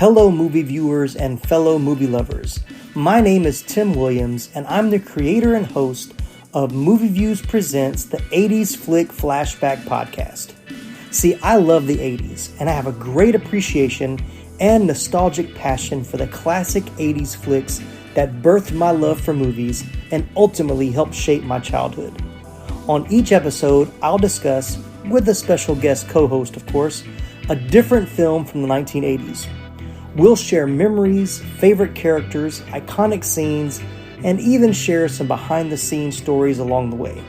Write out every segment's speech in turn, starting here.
Hello, movie viewers and fellow movie lovers. My name is Tim Williams, and I'm the creator and host of Movie Views Presents the 80s Flick Flashback Podcast. See, I love the 80s, and I have a great appreciation and nostalgic passion for the classic 80s flicks that birthed my love for movies and ultimately helped shape my childhood. On each episode, I'll discuss, with a special guest co-host of course, a different film from the 1980s. We'll share memories, favorite characters, iconic scenes, and even share some behind-the-scenes stories along the way.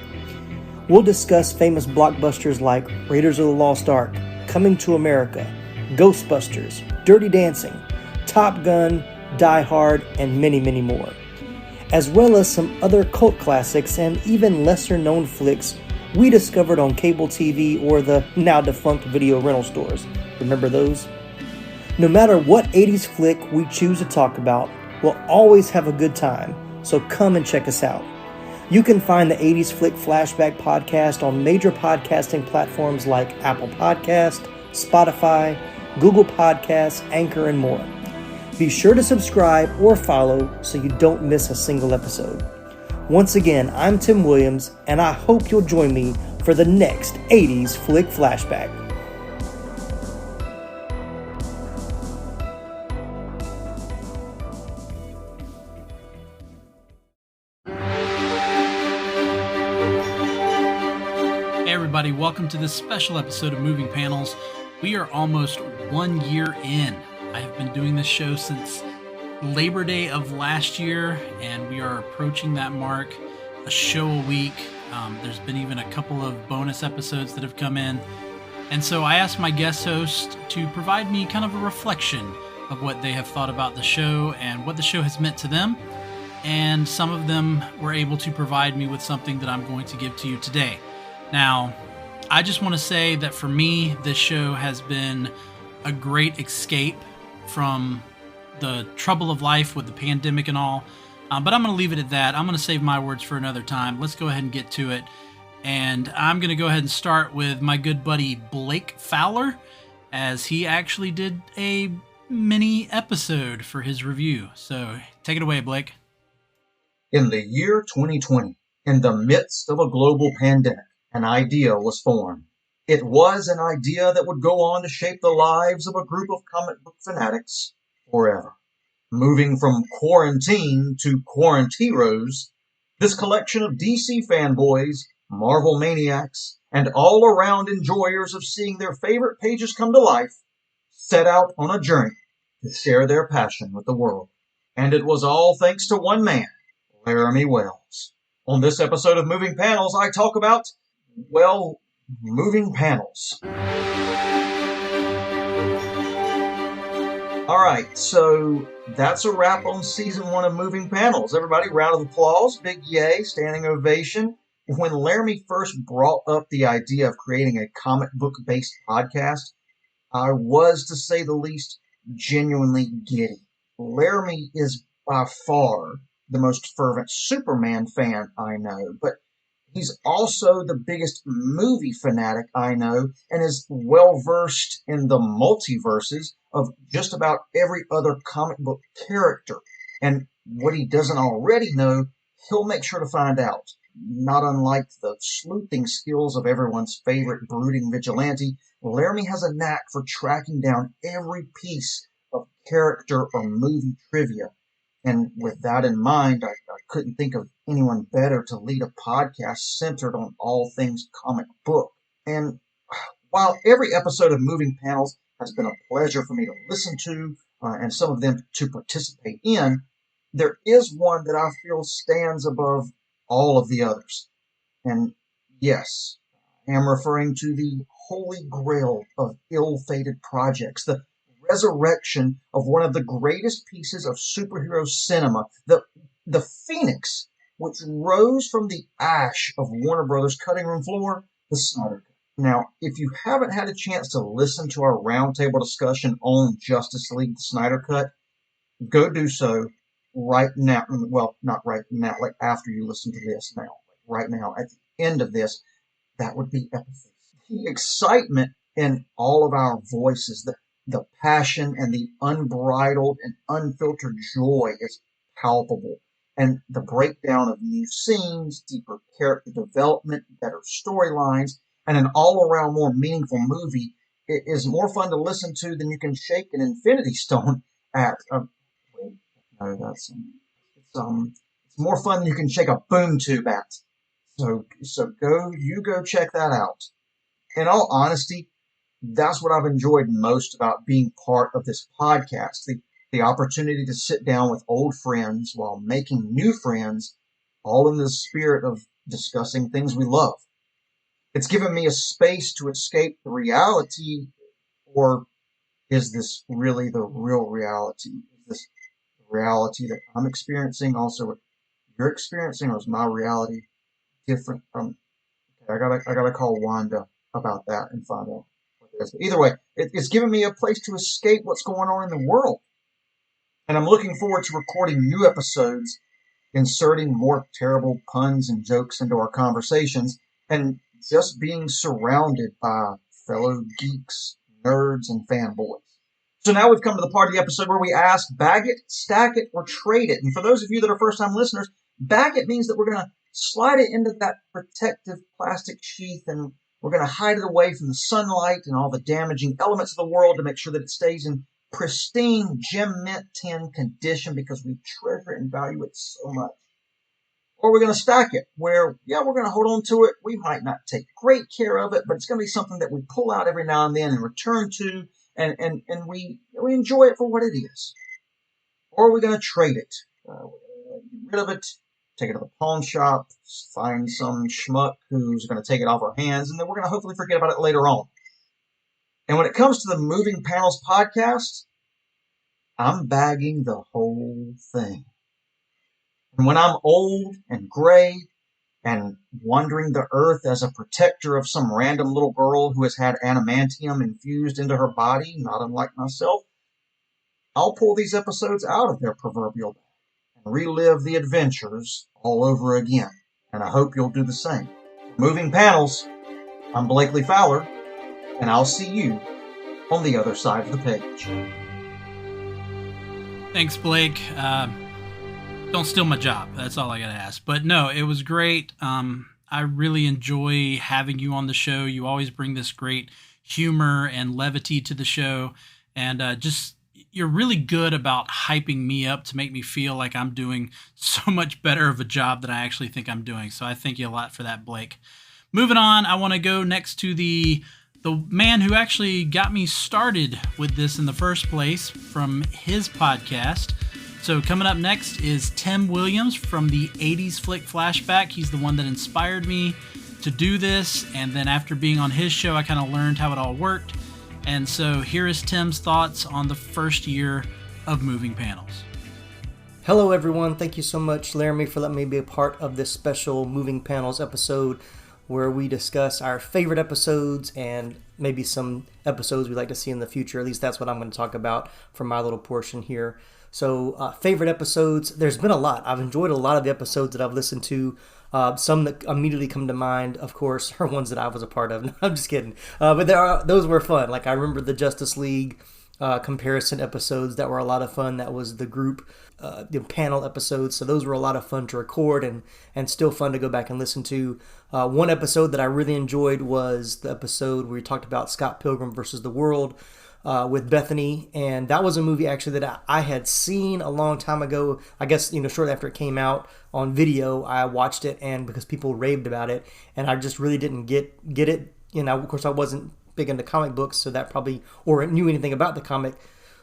We'll discuss famous blockbusters like Raiders of the Lost Ark, Coming to America, Ghostbusters, Dirty Dancing, Top Gun, Die Hard, and many, many more, as well as some other cult classics and even lesser-known flicks we discovered on cable TV or the now-defunct video rental stores. Remember those? No matter what 80s flick we choose to talk about, we'll always have a good time, so come and check us out. You can find the 80s Flick Flashback Podcast on major podcasting platforms like Apple Podcast, Spotify, Google Podcasts, Anchor, and more. Be sure to subscribe or follow so you don't miss a single episode. Once again, I'm Tim Williams, and I hope you'll join me for the next 80s Flick Flashback. Hey everybody, welcome to this special episode of Moving Panels. We are almost 1 year in. I have been doing this show since Labor Day of last year, and we are approaching that mark, a show a week. There's been even a couple of bonus episodes that have come in. And so I asked my guest host to provide me kind of a reflection of what they have thought about the show and what the show has meant to them. And some of them were able to provide me with something that I'm going to give to you today. Now, I just want to say that for me, this show has been a great escape from the trouble of life with the pandemic and all. But I'm going to leave it at that. I'm going to save my words for another time. Let's go ahead and get to it. And I'm going to go ahead and start with my good buddy Blake Fowler, as he actually did a mini episode for his review. So take it away, Blake. In the year 2020, in the midst of a global pandemic, an idea was formed. It was an idea that would go on to shape the lives of a group of comic book fanatics forever. Moving from quarantine to quarantiros, this collection of DC fanboys, Marvel maniacs, and all-around enjoyers of seeing their favorite pages come to life set out on a journey to share their passion with the world. And it was all thanks to one man, Laramy Wells. On this episode of Moving Panels, I talk about moving panels. Alright, so that's a wrap on season 1 of Moving Panels. Everybody, round of applause, big yay, standing ovation. When Laramy first brought up the idea of creating a comic book-based podcast, I was, to say the least, genuinely giddy. Laramy is by far the most fervent Superman fan I know, but he's also the biggest movie fanatic I know and is well-versed in the multiverses of just about every other comic book character. And what he doesn't already know, he'll make sure to find out. Not unlike the sleuthing skills of everyone's favorite brooding vigilante, Laramy has a knack for tracking down every piece of character or movie trivia. And with that in mind, I couldn't think of anyone better to lead a podcast centered on all things comic book. And while every episode of Moving Panels has been a pleasure for me to listen to, and some of them to participate in, there is one that I feel stands above all of the others. And yes, I am referring to the holy grail of ill-fated projects, the resurrection of one of the greatest pieces of superhero cinema, the Phoenix, which rose from the ash of Warner Brothers' cutting room floor, the Snyder Cut. Now, if you haven't had a chance to listen to our roundtable discussion on Justice League, the Snyder Cut, go do so right now. Well, not right now, like after you listen to this now. Right now, at the end of this, that would be epic. The excitement in all of our voices, the passion and the unbridled and unfiltered joy is palpable. And the breakdown of new scenes, deeper character development, better storylines, and an all around more meaningful movie is more fun to listen to than you can shake an infinity stone at. Wait, no, it's more fun than you can shake a boom tube at. So go check that out. In all honesty, that's what I've enjoyed most about being part of this podcast. The opportunity to sit down with old friends while making new friends, all in the spirit of discussing things we love. It's given me a space to escape the reality, or is this really the real reality? Is this the reality that I'm experiencing also what you're experiencing, or is my reality different from? Okay, I gotta call Wanda about that and find out what it is. But either way, it's given me a place to escape what's going on in the world. And I'm looking forward to recording new episodes, inserting more terrible puns and jokes into our conversations, and just being surrounded by fellow geeks, nerds, and fanboys. So now we've come to the part of the episode where we ask, bag it, stack it, or trade it. And for those of you that are first-time listeners, bag it means that we're going to slide it into that protective plastic sheath, and we're going to hide it away from the sunlight and all the damaging elements of the world to make sure that it stays in pristine gem mint tin condition because we treasure it and value it so much. Or we're going to stack it where, yeah, we're going to hold on to it. We might not take great care of it, but it's going to be something that we pull out every now and then and return to, and we enjoy it for what it is. Or we're going to trade it. Get rid of it, take it to the pawn shop, find some schmuck who's going to take it off our hands, and then we're going to hopefully forget about it later on. And when it comes to the Moving Panels podcast, I'm bagging the whole thing. And when I'm old and gray and wandering the earth as a protector of some random little girl who has had adamantium infused into her body, not unlike myself, I'll pull these episodes out of their proverbial bag and relive the adventures all over again. And I hope you'll do the same. Moving Panels, I'm Blakely Fowler, and I'll see you on the other side of the page. Thanks, Blake. Don't steal my job. That's all I got to ask. But no, it was great. I really enjoy having you on the show. You always bring this great humor and levity to the show. And you're really good about hyping me up to make me feel like I'm doing so much better of a job than I actually think I'm doing. So I thank you a lot for that, Blake. Moving on, I want to go next to the man who actually got me started with this in the first place from his podcast. So coming up next is Tim Williams from the 80s Flick Flashback. He's the one that inspired me to do this. And then after being on his show, I kind of learned how it all worked. And so here is Tim's thoughts on the first year of Moving Panels. Hello, everyone. Thank you so much, Laramy, for letting me be a part of this special Moving Panels episode where we discuss our favorite episodes and maybe some episodes we'd like to see in the future. At least that's what I'm going to talk about for my little portion here. So favorite episodes, there's been a lot. I've enjoyed a lot of the episodes that I've listened to. Some that immediately come to mind, of course, are ones that I was a part of. No, I'm just kidding. But those were fun. Like I remember the Justice League comparison episodes that were a lot of fun. That was the group the panel episodes. So those were a lot of fun to record and still fun to go back and listen to. One episode that I really enjoyed was the episode where we talked about Scott Pilgrim versus the World. With Bethany, and that was a movie actually that I had seen a long time ago. I guess, shortly after it came out on video, I watched it, and because people raved about it, and I just really didn't get it. Of course, I wasn't big into comic books, so that probably, or knew anything about the comic,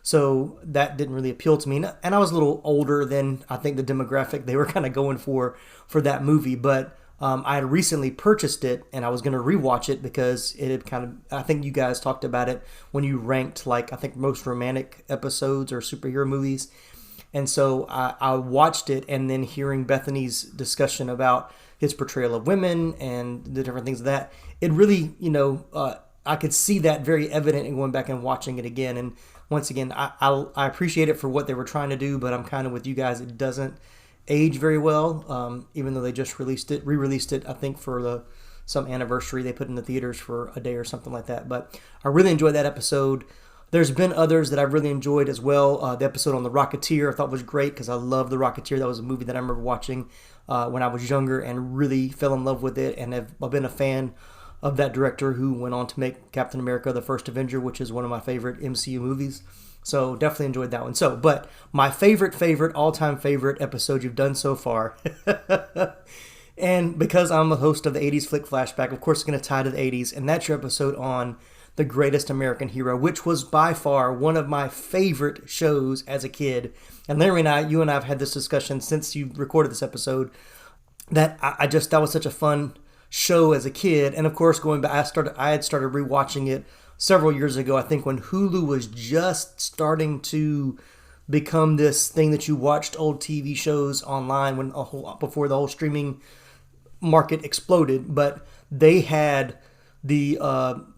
so that didn't really appeal to me. And I was a little older than I think the demographic they were kind of going for that movie, but I had recently purchased it, and I was going to rewatch it because it had kind of, I think you guys talked about it when you ranked, I think most romantic episodes or superhero movies. And so I watched it, and then hearing Bethany's discussion about his portrayal of women and the different things of that, it really, I could see that very evident in going back and watching it again. And once again, I appreciate it for what they were trying to do, but I'm kind of with you guys. It doesn't age very well, even though they just re-released it, I think for some anniversary they put in the theaters for a day or something like that. But I really enjoyed that episode. There's been others that I've really enjoyed as well. The episode on The Rocketeer I thought was great because I love The Rocketeer. That was a movie that I remember watching when I was younger and really fell in love with it, and I've been a fan of that director who went on to make Captain America: The First Avenger, which is one of my favorite MCU movies. So definitely enjoyed that one. So, but my favorite, all-time favorite episode you've done so far, and because I'm the host of the 80s Flick Flashback, of course it's going to tie to the 80s, and that's your episode on The Greatest American Hero, which was by far one of my favorite shows as a kid. And Larry and you and I have had this discussion since you recorded this episode, that that was such a fun show as a kid. And of course, going back, I had started rewatching it several years ago, I think when Hulu was just starting to become this thing that you watched old TV shows online before the whole streaming market exploded. But they had the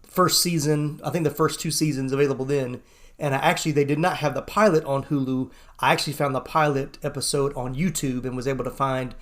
first season, I think the first 2 seasons available then. And they did not have the pilot on Hulu. I actually found the pilot episode on YouTube and was able to find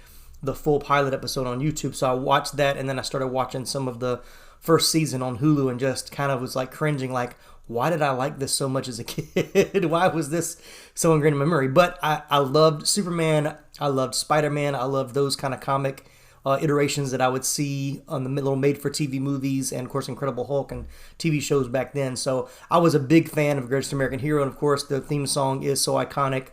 the full pilot episode on YouTube. So I watched that, and then I started watching some of the first season on Hulu and just kind of was like cringing, like, why did I like this so much as a kid? Why was this so ingrained in my memory? But I loved Superman. I loved Spider-Man. I loved those kind of comic iterations that I would see on the little made-for-TV movies and, of course, Incredible Hulk and TV shows back then. So I was a big fan of Greatest American Hero, and, of course, the theme song is so iconic.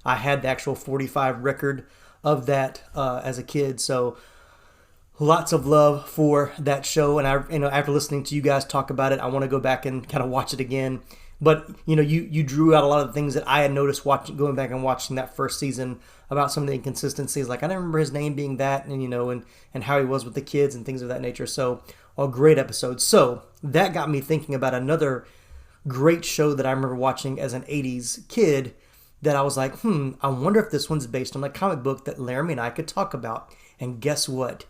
I had the actual 45 record of that as a kid, so lots of love for that show. And after listening to you guys talk about it, I want to go back and kind of watch it again. But you drew out a lot of the things that I had noticed going back and watching that first season about some of the inconsistencies. Like I don't remember his name being that, and how he was with the kids and things of that nature. So a great episode. So that got me thinking about another great show that I remember watching as an 80s kid that I was like, I wonder if this one's based on a comic book that Laramy and I could talk about. And guess what?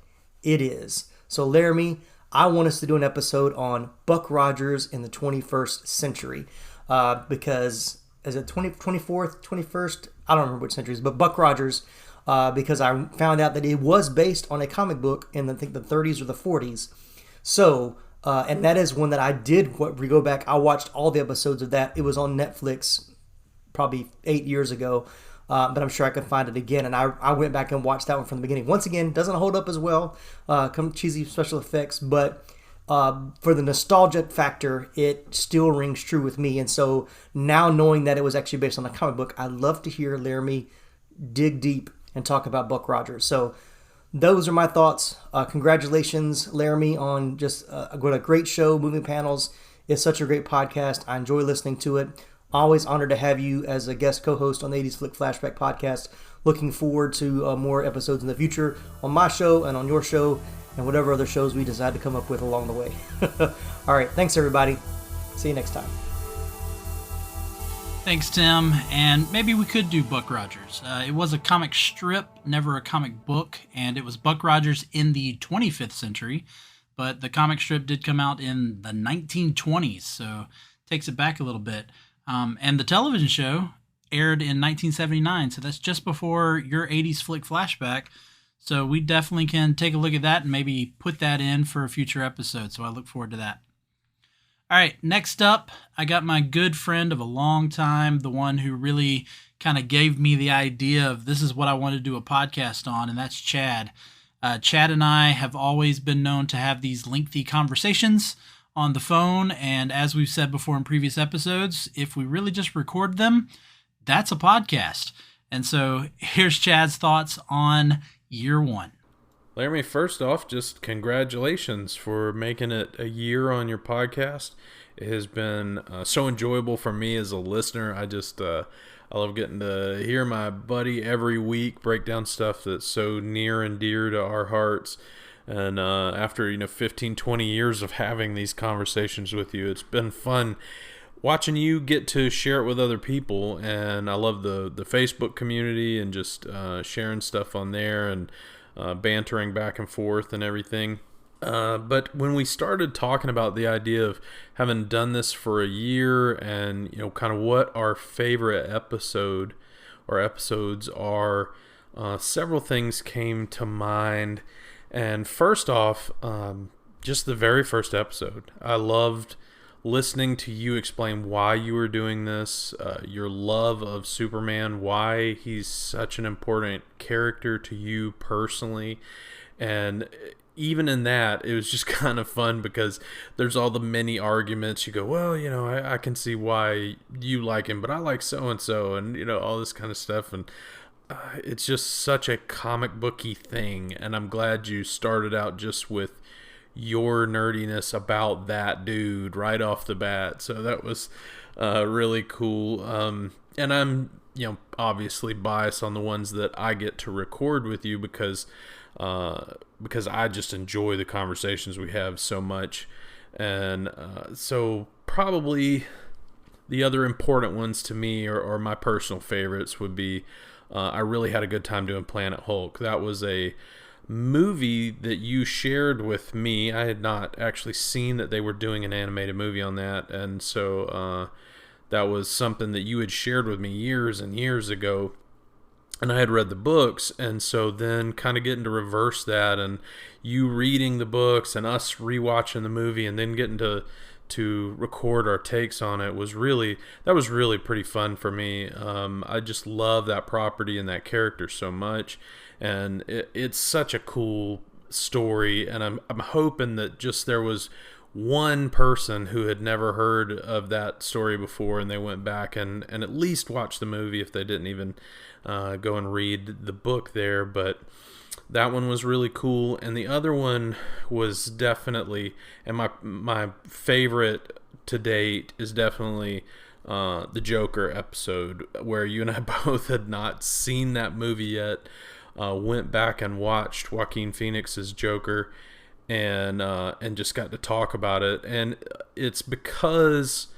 It is. So Laramy, I want us to do an episode on Buck Rogers in the 21st century. Because, is it 24th, 21st? I don't remember which centuries, but Buck Rogers, because I found out that it was based on a comic book in, I think, the 30s or the 40s. So, and that is one that I did go back. I watched all the episodes of that. It was on Netflix probably 8 years ago. But I'm sure I can find it again. And I went back and watched that one from the beginning. Once again, doesn't hold up as well, cheesy special effects, but for the nostalgia factor, it still rings true with me. And so now knowing that it was actually based on a comic book, I'd love to hear Laramy dig deep and talk about Buck Rogers. So those are my thoughts. Congratulations, Laramy, on just what a great show. Moving Panels is such a great podcast. I enjoy listening to it. Always honored to have you as a guest co-host on the 80s Flick Flashback podcast. Looking forward to more episodes in the future on my show and on your show and whatever other shows we decide to come up with along the way. All right. Thanks, everybody. See you next time. Thanks, Tim. And maybe we could do Buck Rogers. It was a comic strip, never a comic book, and it was Buck Rogers in the 25th century. But the comic strip did come out in the 1920s, so takes it back a little bit. And the television show aired in 1979, so that's just before your 80s Flick Flashback. So we definitely can take a look at that and maybe put that in for a future episode. So I look forward to that. All right, next up, I got my good friend of a long time, the one who really kind of gave me the idea of this is what I want to do a podcast on, and that's Chad. Chad and I have always been known to have these lengthy conversations on the phone, and as we've said before in previous episodes, if we really just record them, that's a podcast. And so here's Chad's thoughts on year one. Laramy, first off, just congratulations for making it a year on your podcast. It has been so enjoyable for me as a listener. I love getting to hear my buddy every week break down stuff that's so near and dear to our hearts. And after 15, 20 years of having these conversations with you, it's been fun watching you get to share it with other people. And I love the Facebook community and just sharing stuff on there and bantering back and forth and everything. But when we started talking about the idea of having done this for a year and kind of what our favorite episode or episodes are, several things came to mind. And first off, just the very first episode. I loved listening to you explain why you were doing this, your love of Superman, why he's such an important character to you personally. And even in that, it was just kind of fun because there's all the many arguments. You go, well, I can see why you like him, but I like so-and-so, and, all this kind of stuff. And it's just such a comic booky thing. And I'm glad you started out just with your nerdiness about that dude right off the bat. So that was really cool. And I'm, obviously biased on the ones that I get to record with you because I just enjoy the conversations we have so much. And so probably the other important ones to me, or my personal favorites, would be I really had a good time doing Planet Hulk. That was a movie that you shared with me. I had not actually seen that they were doing an animated movie on that, and so that was something that you had shared with me years and years ago, and I had read the books. And so then kind of getting to reverse that, and you reading the books and us rewatching the movie and then getting to record our takes on it was really pretty fun for me. I just love that property and that character so much, and it's such a cool story. And I'm hoping that just there was one person who had never heard of that story before, and they went back and at least watched the movie if they didn't even go and read the book there. But that one was really cool. And the other one was definitely, and my favorite to date is definitely the Joker episode, where you and I both had not seen that movie yet. Went back and watched Joaquin Phoenix's Joker, and just got to talk about it. And it's because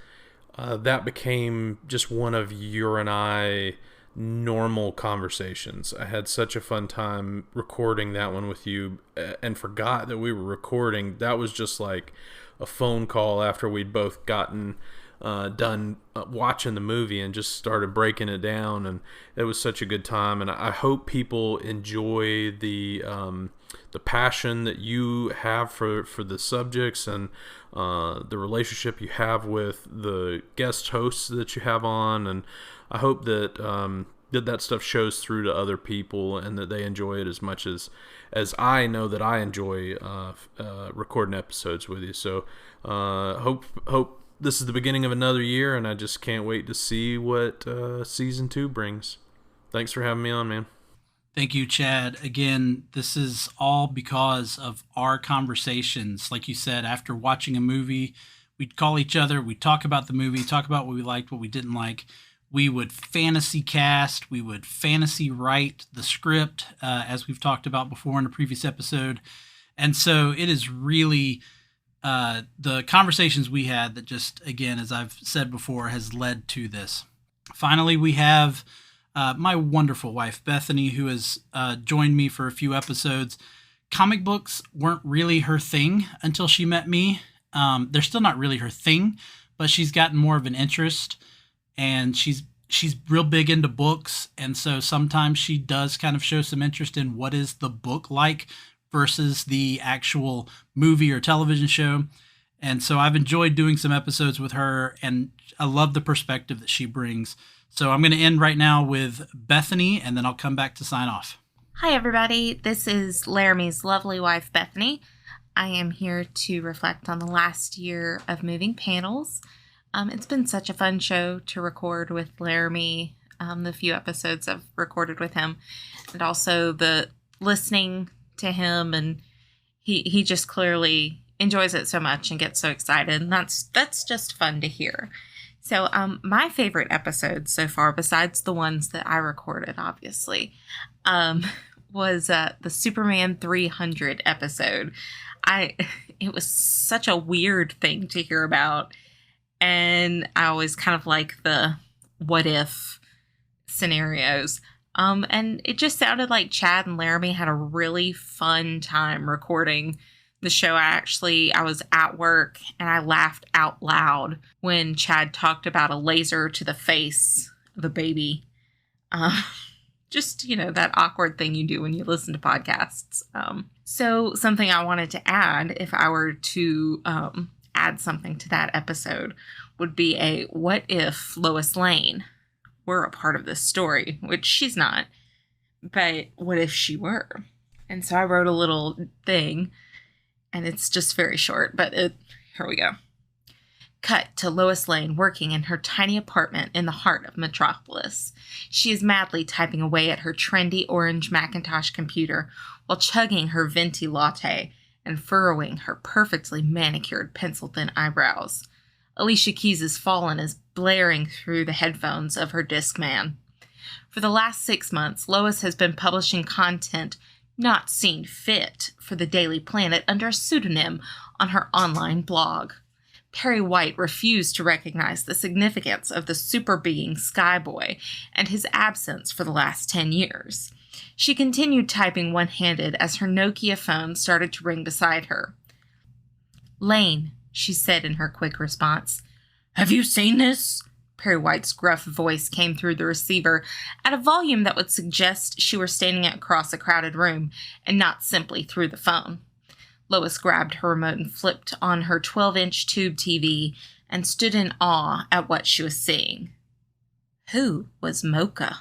that became just one of your and I normal conversations. I had such a fun time recording that one with you, and forgot that we were recording. That was just like a phone call after we'd both gotten done watching the movie and just started breaking it down, and it was such a good time. And I hope people enjoy the passion that you have for the subjects, and the relationship you have with the guest hosts that you have on. And I hope that that stuff shows through to other people, and that they enjoy it as much as I know that I enjoy recording episodes with you. So hope this is the beginning of another year, and I just can't wait to see what season 2 brings. Thanks for having me on, man. Thank you, Chad. Again, this is all because of our conversations. Like you said, after watching a movie, we'd call each other, we'd talk about the movie, talk about what we liked, what we didn't like. We would fantasy cast, we would fantasy write the script, as we've talked about before in a previous episode. And so it is really the conversations we had that just, again, as I've said before, has led to this. Finally, we have my wonderful wife, Bethany, who has joined me for a few episodes. Comic books weren't really her thing until she met me. They're still not really her thing, but she's gotten more of an interest, and she's real big into books. And so sometimes she does kind of show some interest in what is the book like versus the actual movie or television show. And so I've enjoyed doing some episodes with her, and I love the perspective that she brings. So I'm going to end right now with Bethany, and then I'll come back to sign off. Hi, everybody. This is Laramy's lovely wife, Bethany. I am here to reflect on the last year of Moving Panels. It's been such a fun show to record with Laramy, the few episodes I've recorded with him, and also the listening to him, and he just clearly enjoys it so much and gets so excited, and that's just fun to hear. So my favorite episodes so far, besides the ones that I recorded, obviously, was the Superman 300 episode. It was such a weird thing to hear about, and I always kind of like the what if scenarios. And it just sounded like Chad and Laramy had a really fun time recording the show. I was at work and I laughed out loud when Chad talked about a laser to the face of a baby. Just, that awkward thing you do when you listen to podcasts. So something I wanted to add, if I were to add something to that episode would be a what if Lois Lane were a part of this story, which she's not, but what if she were? And so I wrote a little thing, and it's just very short, but here we go. Cut to Lois Lane working in her tiny apartment in the heart of Metropolis. She is madly typing away at her trendy orange Macintosh computer while chugging her venti latte and furrowing her perfectly manicured pencil-thin eyebrows. Alicia Keys' Fallen is blaring through the headphones of her Discman. For the last 6 months, Lois has been publishing content not seen fit for the Daily Planet under a pseudonym on her online blog. Perry White refused to recognize the significance of the super being Skyboy and his absence for the last 10 years. She continued typing one-handed as her Nokia phone started to ring beside her. "Lane," she said in her quick response. "Have you seen this?" Perry White's gruff voice came through the receiver at a volume that would suggest she were standing across a crowded room and not simply through the phone. Lois grabbed her remote and flipped on her 12-inch tube TV and stood in awe at what she was seeing. Who was Mocha?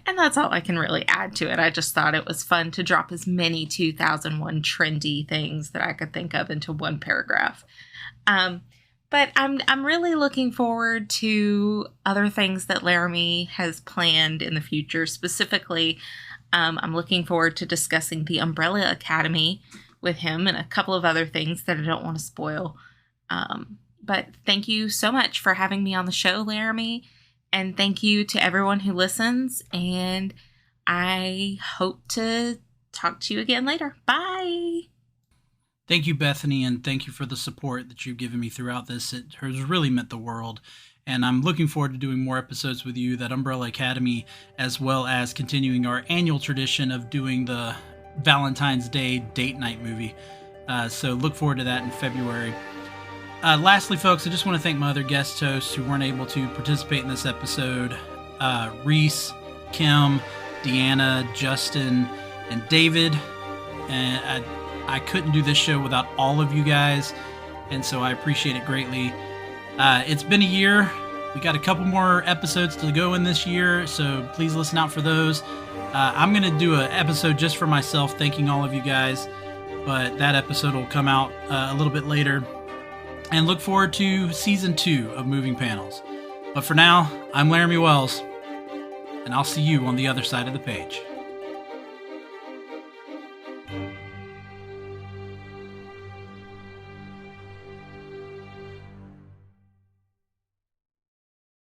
And that's all I can really add to it. I just thought it was fun to drop as many 2001 trendy things that I could think of into one paragraph. But I'm really looking forward to other things that Laramy has planned in the future. Specifically, I'm looking forward to discussing the Umbrella Academy with him and a couple of other things that I don't want to spoil. But thank you so much for having me on the show, Laramy. And thank you to everyone who listens. And I hope to talk to you again later. Bye. Thank you, Bethany, and thank you for the support that you've given me throughout this. It has really meant the world. And I'm looking forward to doing more episodes with you, that Umbrella Academy, as well as continuing our annual tradition of doing the Valentine's Day date night movie. So look forward to that in February. Lastly, folks, I just want to thank my other guest hosts who weren't able to participate in this episode. Reese, Kim, Deanna, Justin, and David. And I couldn't do this show without all of you guys, and so I appreciate it greatly. It's been a year. We got a couple more episodes to go in this year, so please listen out for those. I'm going to do an episode just for myself, thanking all of you guys, but that episode will come out a little bit later. And look forward to Season 2 of Moving Panels. But for now, I'm Laramy Wells, and I'll see you on the other side of the page.